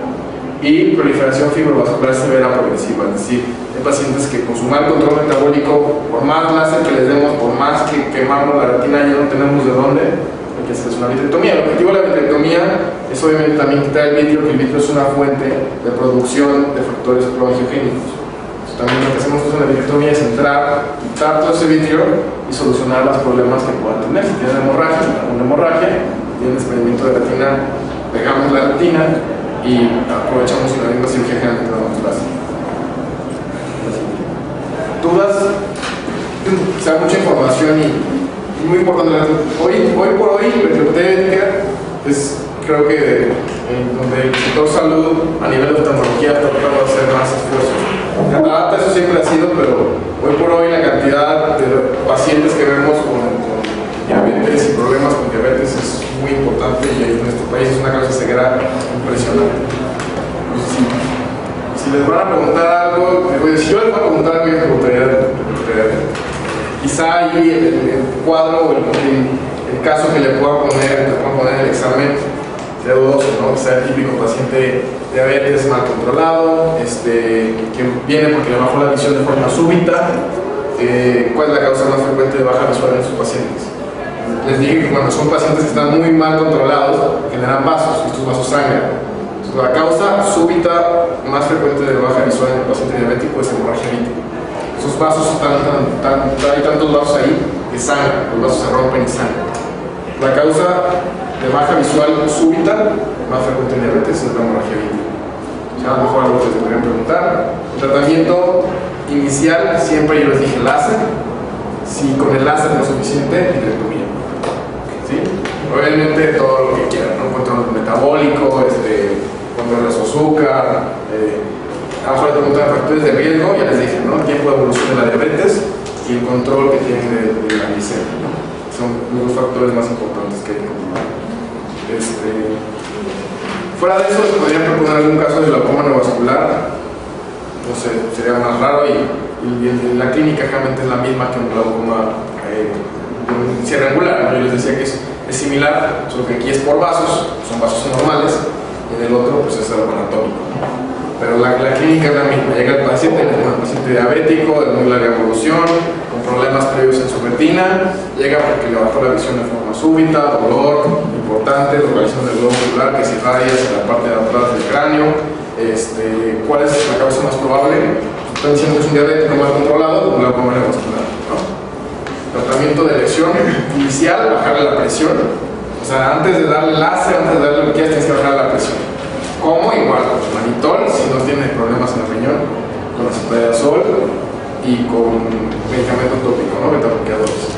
Y proliferación fibrovascular severa progresiva, es decir, hay pacientes que con su mal control metabólico, por más láser que les demos, por más que quemamos la retina, ya no tenemos de dónde, hay que hacer una vitrectomía. El objetivo de la vitrectomía es obviamente también quitar el vitrio, que el vitrio es una fuente de producción de factores proangiogénicos. Entonces, también lo que hacemos en la vitrectomía es entrar, quitar todo ese vitrio y solucionar los problemas que puedan tener. Si tienen una hemorragia, tienen desprendimiento de retina, pegamos la retina y aprovechamos la misma cirugía general que damos láser. Dudas, o sea, mucha información y muy importante. Hoy por hoy, la biblioteca es, creo que donde el sector salud a nivel de oftalmología está tratando de hacer más esfuerzos. Catarata eso siempre ha sido, pero hoy por hoy la cantidad de pacientes que vemos con diabetes y problemas con diabetes es muy importante, y en nuestro país es una causa ceguera impresionante. Pues si les van a preguntar algo, si yo les voy a preguntar algo, yo les preguntaría quizá ahí el cuadro o el caso que le pueda poner en el examen sea dudoso, ¿no? Que sea el típico paciente diabetes mal controlado, que viene porque le bajó la visión de forma súbita. ¿Cuál es la causa más frecuente de baja visual en sus pacientes? Les dije que cuando son pacientes que están muy mal controlados, generan vasos, y estos vasos sangran. Entonces, la causa súbita más frecuente de baja visual en el paciente diabético es hemorragia vítrica. Esos vasos hay tantos vasos ahí que sangran, los vasos se rompen y sangran. La causa de baja visual súbita más frecuente en diabetes es la hemorragia vítrica. O sea, a lo mejor algo que se podrían preguntar. El tratamiento inicial, siempre yo les dije láser. Si con el láser no es suficiente, vitrectomía. ¿Sí? Obviamente todo lo que quieran, ¿no? Control metabólico, control de su azúcar, a lo mejor le preguntan factores de riesgo, ya les dije, ¿no? El tiempo de evolución de la diabetes y el control que tienen de la glicemia, ¿no? Son los dos factores más importantes que hay que controlar. Fuera de eso, les podrían proponer algún caso de glaucoma neovascular, no sé, sería más raro, y la clínica realmente es la misma que un glaucoma cierre angular, ¿no? Yo les decía que es similar, solo que aquí es por vasos, son vasos normales, y en el otro pues es algo anatómico, ¿no? Pero la clínica es la misma. Llega el paciente diabético de muy larga evolución, con problemas previos en su retina, llega porque le bajó la visión de forma súbita, dolor importante, localización del globo ocular que se irradia hacia la parte de atrás del cráneo. ¿Cuál es la causa más probable? Están diciendo que es un diabético mal controlado, un glaucoma neovascular, ¿no? Tratamiento de elección inicial, bajarle la presión. O sea, antes de darle láser, antes de darle lo que quieras, tienes que bajar la presión. ¿Cómo? Igual, con manitol, si no tiene problemas en el riñón, con acetaldazol y con medicamento tópico, ¿no? Beta-bloqueadores.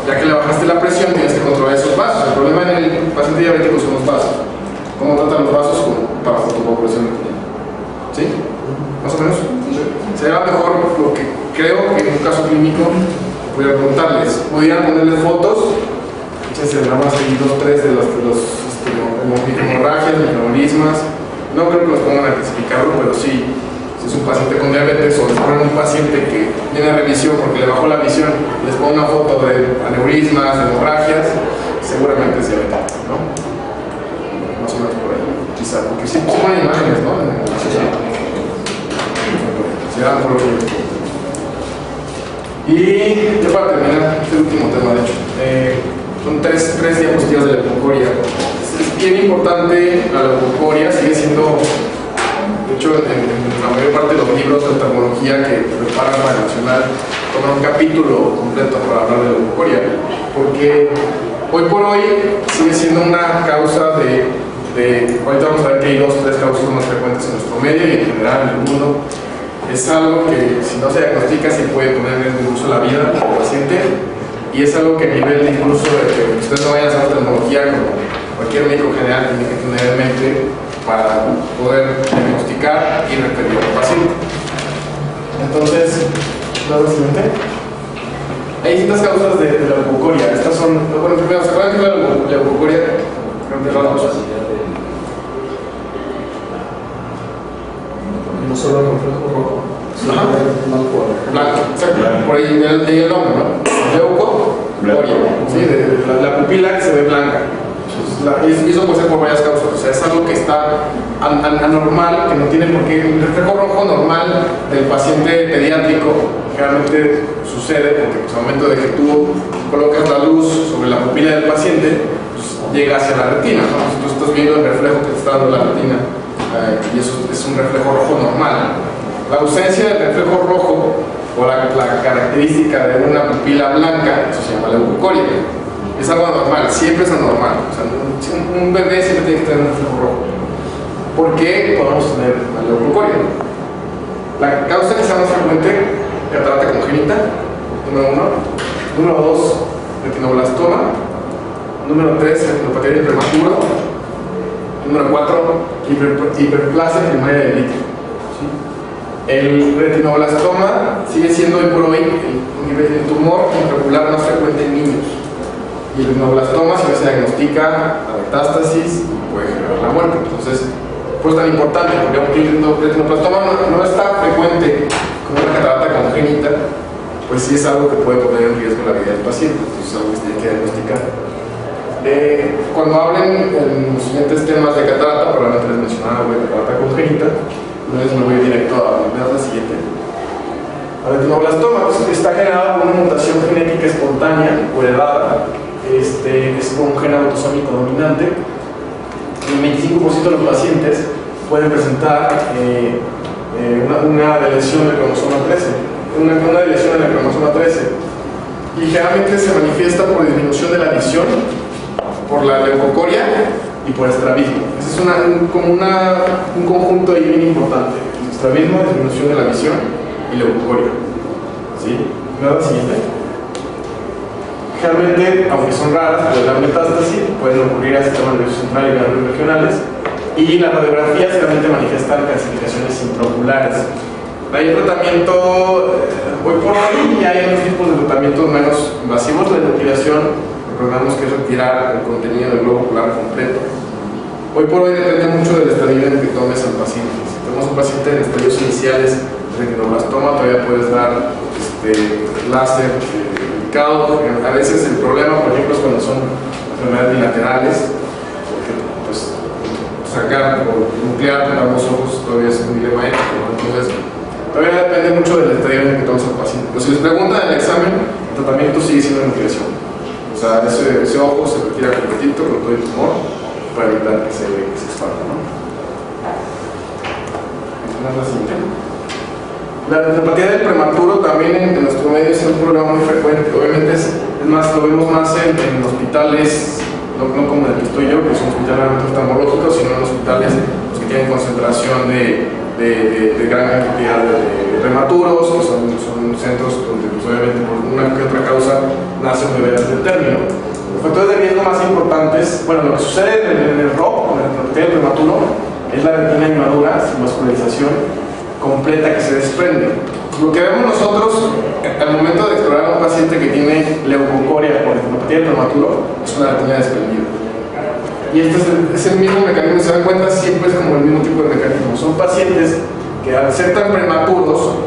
Ya que le bajaste la presión, tienes que controlar esos vasos. El problema en el paciente diabético son los vasos. ¿Cómo tratan los vasos? Para fotocoagulación. ¿Sí? ¿Más o menos? Sería mejor lo que creo que en un caso clínico voy a preguntarles. ¿Pudieran ponerles fotos? Échense nada más ahí 2 o 3 de los hemorragias, microaneurismas. No creo que los pongan a clasificarlo, pero sí, si es un paciente con diabetes o les ponen un paciente que viene a revisión porque le bajó la visión, les ponen una foto de aneurismas, de hemorragias, seguramente es diabético, ¿no? más o menos por ahí, quizá, porque sí ponen imágenes, ¿no? Será por lo que... Y ya para terminar, este último tema, de hecho, son tres diapositivas de la leucocoria. Es bien importante la leucocoria, sigue siendo, de hecho, en la mayor parte de los libros de oftalmología que preparan para el nacional, toman un capítulo completo para hablar de la leucocoria, porque hoy por hoy sigue siendo una causa ahorita vamos a ver que hay 2 o 3 causas más frecuentes en nuestro medio y en general en el mundo. Es algo que si no se diagnostica se puede poner en incluso la vida del paciente, y es algo que a nivel incluso de que ustedes no vayan a hacer oftalmología, como cualquier médico general tiene que tener en mente para poder diagnosticar y referir al paciente. Entonces, la siguiente. Hay distintas causas de la leucocoria. Estas son, bueno, primero, ¿se acuerdan que la leucocoria? No solo el reflejo rojo, sino blanco, exacto. Por ahí el nombre, ¿no? Leucocoria. Sí, la pupila que se ve blanca. Y eso puede ser por varias causas. O sea, es algo que está anormal, que no tiene por qué. El reflejo rojo normal del paciente pediátrico generalmente sucede porque pues, al momento de que tú colocas la luz sobre la pupila del paciente, pues, llega hacia la retina, ¿no? Tú estás viendo el reflejo que te está dando la retina, y eso es un reflejo rojo normal. La ausencia del reflejo rojo o la característica de una pupila blanca, eso se llama leucocoria. Es algo anormal, siempre es anormal. O sea, un bebé siempre tiene que tener un reflejo rojo. ¿Por qué podemos tener la leucocoria? La causa que sea más frecuente, catarata congénita, número 1. Número 2, retinoblastoma. Número 3, retinopatía del prematuro. Número 4, hiperplasia primaria del líquido. ¿Sí? El retinoblastoma sigue siendo hoy por hoy el tumor intraocular más frecuente en niños. Y el retinoblastoma, si no se diagnostica a metástasis, puede generar la muerte. Entonces, pues tan importante, porque el retinoblastoma no está frecuente como una catarata congénita, pues sí es algo que puede poner en riesgo la vida del paciente. Entonces es algo que se tiene que diagnosticar. Cuando hablen en los siguientes temas de catarata, probablemente les mencionaba de catarata congénita, entonces me voy directo a la siguiente. El retinoblastoma pues, está generado por una mutación genética espontánea o heredada, es por un gen autosómico dominante. El 25% de los pacientes pueden presentar una deleción del cromosoma 13, una deleción en el cromosoma 13, y generalmente se manifiesta por disminución de la visión, por la leucocoria y por estrabismo. Ese es un conjunto ahí bien importante: estrabismo, disminución de la visión y leucocoria. ¿Sí? ¿La siguiente? Generalmente, aunque son raras, pues la metástasis pueden ocurrir al sistema nervioso central y ganglios regionales, y las radiografías generalmente manifiestan calcificaciones intraoculares. Hay un tratamiento, hoy por hoy ya hay otros tipos de tratamientos menos invasivos. La inopilación, recordamos que es retirar el contenido del globo ocular completo. Hoy por hoy depende mucho del estadio en el que tomes al paciente. Si tenemos un paciente en estadios iniciales de retinoblastoma, todavía puedes dar láser delicado. A veces el problema, por ejemplo, es cuando son enfermedades bilaterales, porque pues, sacar o nuclear con ambos ojos todavía es un dilema ético, ¿no? Entonces, todavía depende mucho del estadio en el que tomes al paciente. Pero si les preguntan en el examen, el tratamiento sigue siendo nucleación. O sea, ese ojo se retira completito con todo el tumor para evitar que se expanda, ¿no? La siguiente. La retinopatía del prematuro también en nuestro medio es un problema muy frecuente. Obviamente es más, lo vemos más en hospitales, no como en el que estoy yo, que es un hospital realmente oftalmológico, sino en hospitales pues, que tienen concentración de gran cantidad de prematuros, que son centros donde pues, obviamente por una que otra causa nace un bebé antes del término. Los factores de riesgo más importantes, bueno, lo que sucede en el ROP, con la retinopatía del prematuro, es la retina inmadura sin vascularización completa que se desprende. Lo que vemos nosotros al momento de explorar a un paciente que tiene leucocoria por retinopatía del prematuro es una retina desprendida. Y este es el mismo mecanismo, se dan cuenta, siempre es como el mismo tipo de mecanismo. Son pacientes que al ser tan prematuros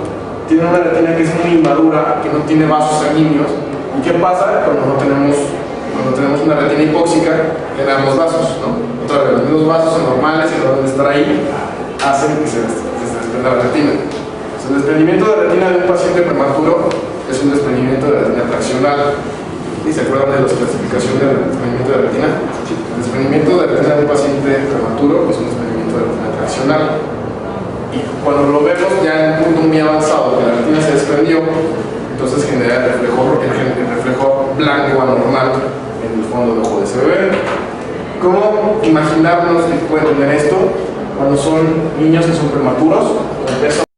tienen una retina que es muy inmadura, que no tiene vasos sanguíneos. ¿Y qué pasa cuando no tenemos cuando tenemos una retina hipóxica, generamos vasos, ¿no? Otra vez, los mismos vasos normales que deben estar ahí hacen que se desprenda la retina. Entonces, el desprendimiento de retina de un paciente prematuro es un desprendimiento de retina fraccional. ¿Sí? ¿Se acuerdan de la clasificación del desprendimiento de retina? El desprendimiento de retina de un paciente prematuro es un desprendimiento de retina fraccional. Y cuando lo vemos ya en un punto muy avanzado, que la retina se desprendió, entonces genera el reflejo blanco anormal en el fondo del ojo de ese bebé. ¿Cómo imaginarnos que puede tener esto cuando son niños que son prematuros?